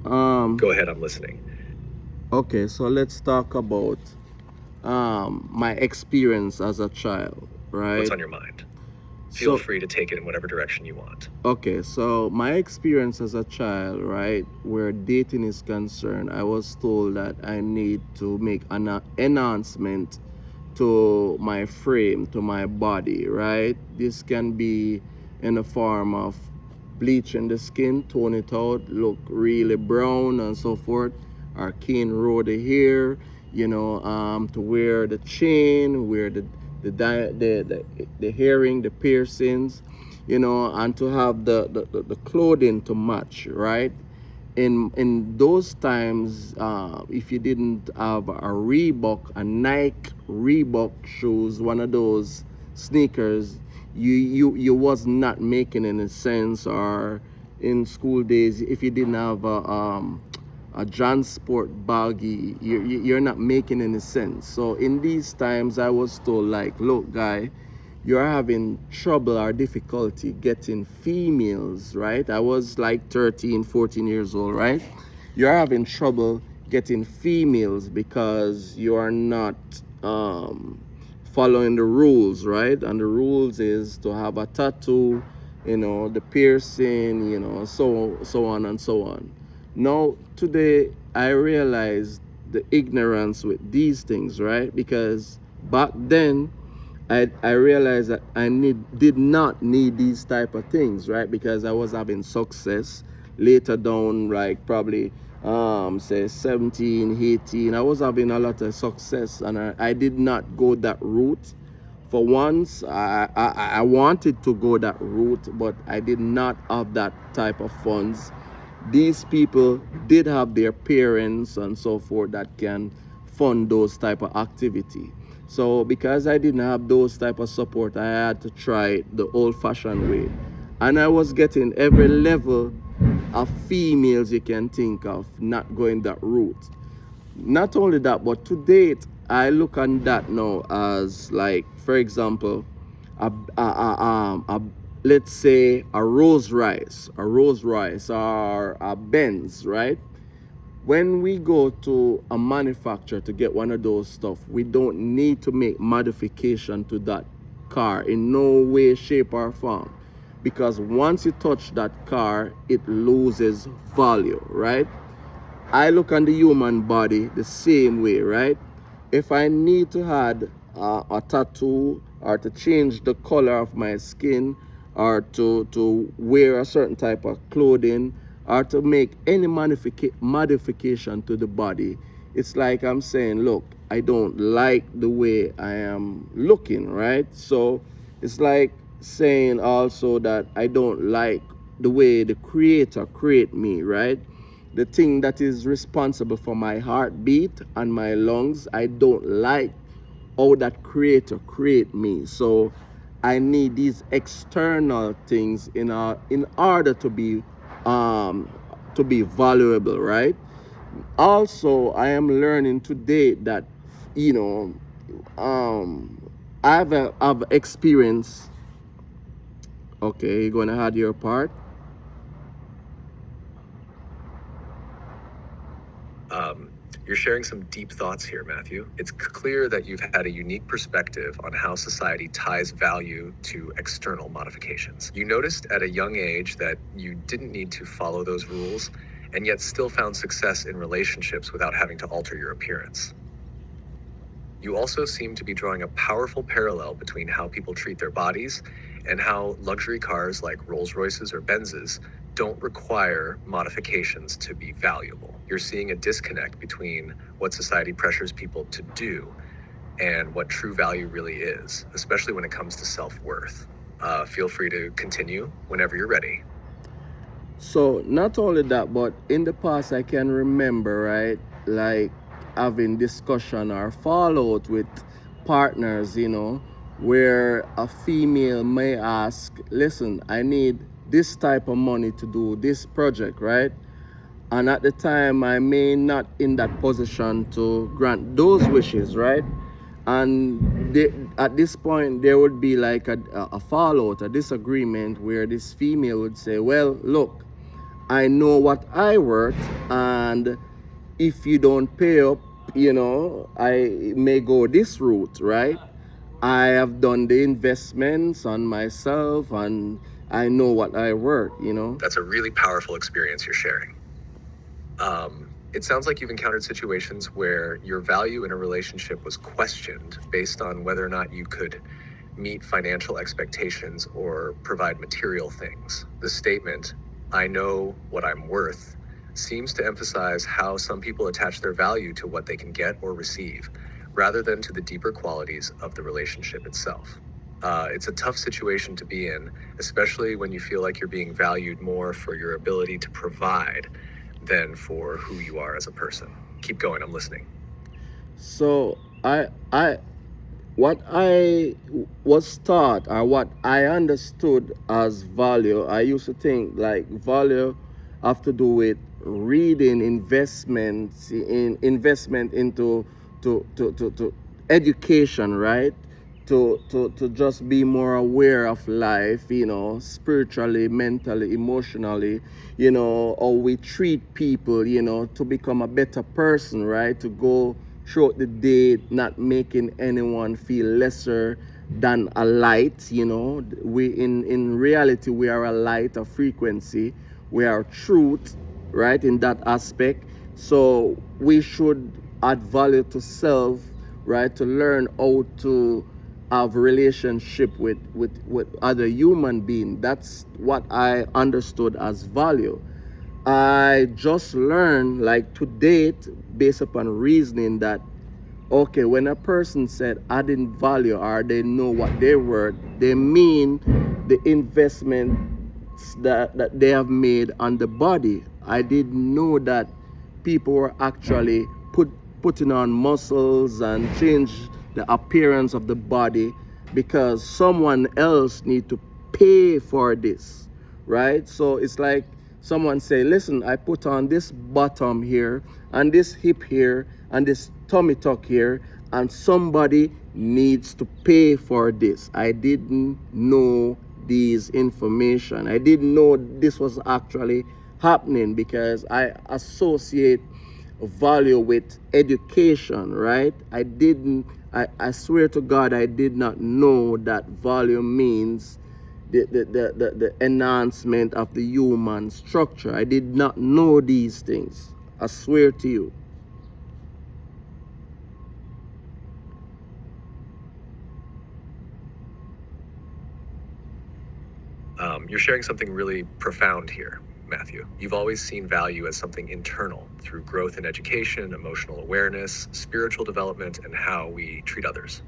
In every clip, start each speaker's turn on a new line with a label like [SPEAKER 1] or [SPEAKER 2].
[SPEAKER 1] Go ahead, I'm listening.
[SPEAKER 2] Okay, so let's talk about my experience as a child,
[SPEAKER 1] What's
[SPEAKER 2] right?
[SPEAKER 1] on your mind? Feel
[SPEAKER 2] So
[SPEAKER 1] free to take it in whatever direction you want.
[SPEAKER 2] okay, so my experience as a child, right, where dating is concerned, I was told that I need to make an enhancement to my frame, to my body, right? This can be in the form of bleaching the skin, tone it out, look really brown and so forth, or cane roll the hair, to wear the chain, wear the hearing, the piercings, and to have the clothing to match, right? In those times, if you didn't have a Nike Reebok shoes, one of those sneakers, you was not making any sense. Or in school days, if you didn't have a John Sport baggy, you're not making any sense. So in these times, I was told, like, look, guy, you're having trouble or difficulty getting females, right? I was like 13, 14 years old, right? You're having trouble getting females because you are not following the rules, right? And the rules is to have a tattoo, the piercing, so on and so on. Now, today, I realize the ignorance with these things, right? Because back then, I realized that did not need these type of things, right? Because I was having success later down, like probably say 17, 18. I was having a lot of success, and I did not go that route. For once, I wanted to go that route, but I did not have that type of funds. These people did have their parents and so forth that can fund those type of activity. So because I didn't have those type of support, I had to try the old-fashioned way, and I was getting every level of females you can think of, not going that route. Not only that, but to date, I look on that now as, like, for example, a let's say a Rolls Royce or a Benz, right? When we go to a manufacturer to get one of those stuff, we don't need to make modification to that car in no way, shape, or form. Because once you touch that car, it loses value, right? I look on the human body the same way, right? If I need to add a tattoo or to change the color of my skin or to wear a certain type of clothing or to make any modification to the body, it's like I'm saying, look, I don't like the way I am looking, right? So it's like saying also that I don't like the way the creator create me, right? The thing that is responsible for my heartbeat and my lungs, I don't like how that creator create me. So I need these external things in order um to be valuable, right? Also, I am learning today that, you know I've experienced. Okay, you're gonna add your part.
[SPEAKER 1] You're sharing some deep thoughts here, Matthew. It's clear that you've had a unique perspective on how society ties value to external modifications. You noticed at a young age that you didn't need to follow those rules, and yet still found success in relationships without having to alter your appearance. You also seem to be drawing a powerful parallel between how people treat their bodies and how luxury cars like Rolls Royces or Benzes don't require modifications to be valuable. You're seeing a disconnect between what society pressures people to do and what true value really is, especially when it comes to self-worth. Feel free to continue whenever you're ready.
[SPEAKER 2] So not only that, but in the past I can remember, right, like having discussion or fallout with partners, where a female may ask, listen, I need this type of money to do this project, right? And at the time I may not in that position to grant those wishes, right? And at this point there would be like a fallout, a disagreement, where this female would say, well, look, I know what I worth, and if you don't pay up, I may go this route, right? I have done the investments on myself, and I know what I worth.
[SPEAKER 1] That's a really powerful experience you're sharing. It sounds like you've encountered situations where your value in a relationship was questioned based on whether or not you could meet financial expectations or provide material things. The statement, I know what I'm worth, seems to emphasize how some people attach their value to what they can get or receive, rather than to the deeper qualities of the relationship itself. It's a tough situation to be in, especially when you feel like you're being valued more for your ability to provide than for who you are as a person. Keep going, I'm listening.
[SPEAKER 2] So what I was taught, or what I understood as value, I used to think like value have to do with reading, investment into to education, right? To just be more aware of life, spiritually, mentally, emotionally, how we treat people, to become a better person, right? To go throughout the day not making anyone feel lesser than a light. We in reality we are a light, a frequency, we are truth, right, in that aspect. So we should add value to self, right, to learn how to have relationship with other human being. That's what I understood as value. I just learned, like, to date, based upon reasoning, that okay, when a person said adding value or they know what they're worth, they mean the investments that they have made on the body. I didn't know that people were actually putting on muscles and change the appearance of the body because someone else need to pay for this, right? So it's like someone say, listen, I put on this bottom here and this hip here and this tummy tuck here, and somebody needs to pay for this. I didn't know these information. I didn't know this was actually happening because I associate value with education, right? I swear to God, I did not know that value means the enhancement of the human structure. I did not know these things. I swear to you.
[SPEAKER 1] You're sharing something really profound here, Matthew. You've always seen value as something internal through growth in education, emotional awareness, spiritual development, and how we treat others.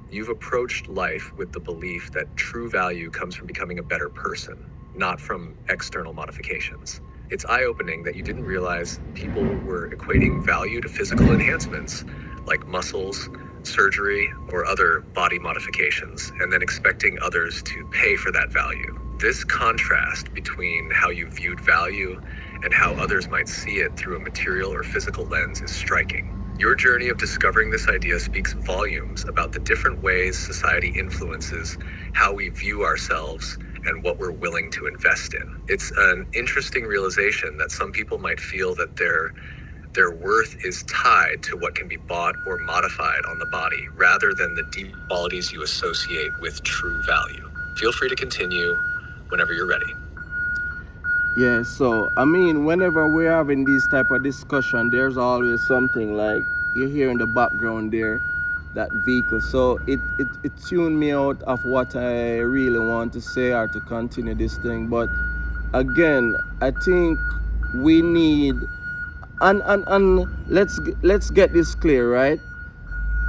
[SPEAKER 1] You've approached life with the belief that true value comes from becoming a better person, not from external modifications. It's eye-opening that you didn't realize people were equating value to physical enhancements like muscles, surgery, or other body modifications, and then expecting others to pay for that value. This contrast between how you viewed value and how others might see it through a material or physical lens is striking. Your journey of discovering this idea speaks volumes about the different ways society influences how we view ourselves and what we're willing to invest in. It's an interesting realization that some people might feel that their worth is tied to what can be bought or modified on the body rather than the deep qualities you associate with true value. Feel free to continue whenever you're ready.
[SPEAKER 2] Yeah, so I mean, whenever we're having these type of discussion, there's always something like you hear in the background there, that vehicle. So it tuned me out of what I really want to say or to continue this thing. But again, I think we need, and let's get this clear, right?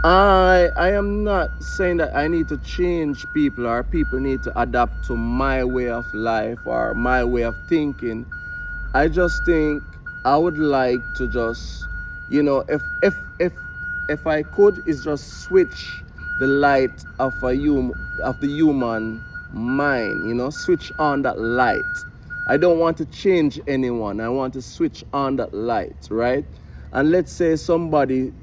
[SPEAKER 2] I am not saying that I need to change people or people need to adapt to my way of life or my way of thinking. I just think I would like to just, if I could, is just switch the light of of the human mind, switch on that light. I don't want to change anyone. I want to switch on that light, right? And let's say somebody,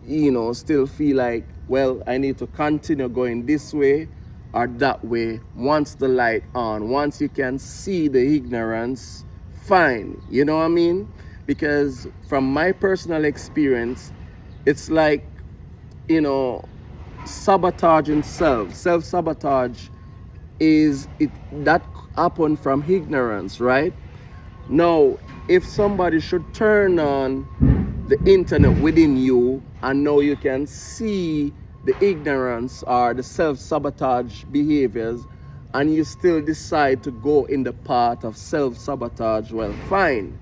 [SPEAKER 2] still feel like, well, I need to continue going this way or that way. Once the light on, once you can see the ignorance fine. You know what I mean? Because from my personal experience, it's like, you know, sabotaging self sabotage is it that happen from ignorance, right? Now, if somebody should turn on the internet within you and now you can see the ignorance or the self-sabotage behaviors and you still decide to go in the path of self-sabotage, well, fine.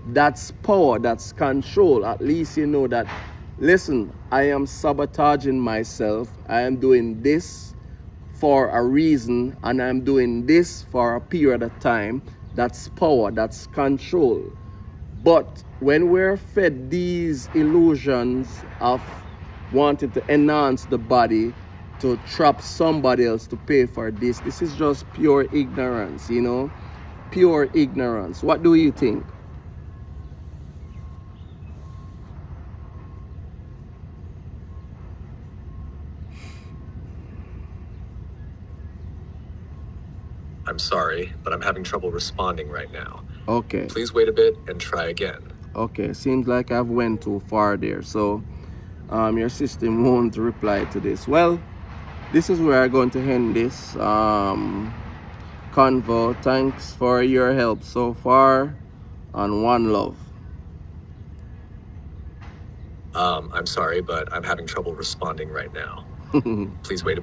[SPEAKER 2] That's power, that's control. At least you know that, listen, I am sabotaging myself. I am doing this for a reason and I'm doing this for a period of time. That's power, that's control. But when we're fed these illusions of wanting to enhance the body, to trap somebody else to pay for this is just pure ignorance, you know? Pure ignorance. What do you think?
[SPEAKER 1] I'm sorry, but I'm having trouble responding right now.
[SPEAKER 2] Okay.
[SPEAKER 1] Please wait a bit and try again.
[SPEAKER 2] Okay, seems like I've went too far there. So your system won't reply to this. Well, this is where I'm going to end this convo. Thanks for your help so far, and one love.
[SPEAKER 1] I'm sorry, but I'm having trouble responding right now. Please wait a bit.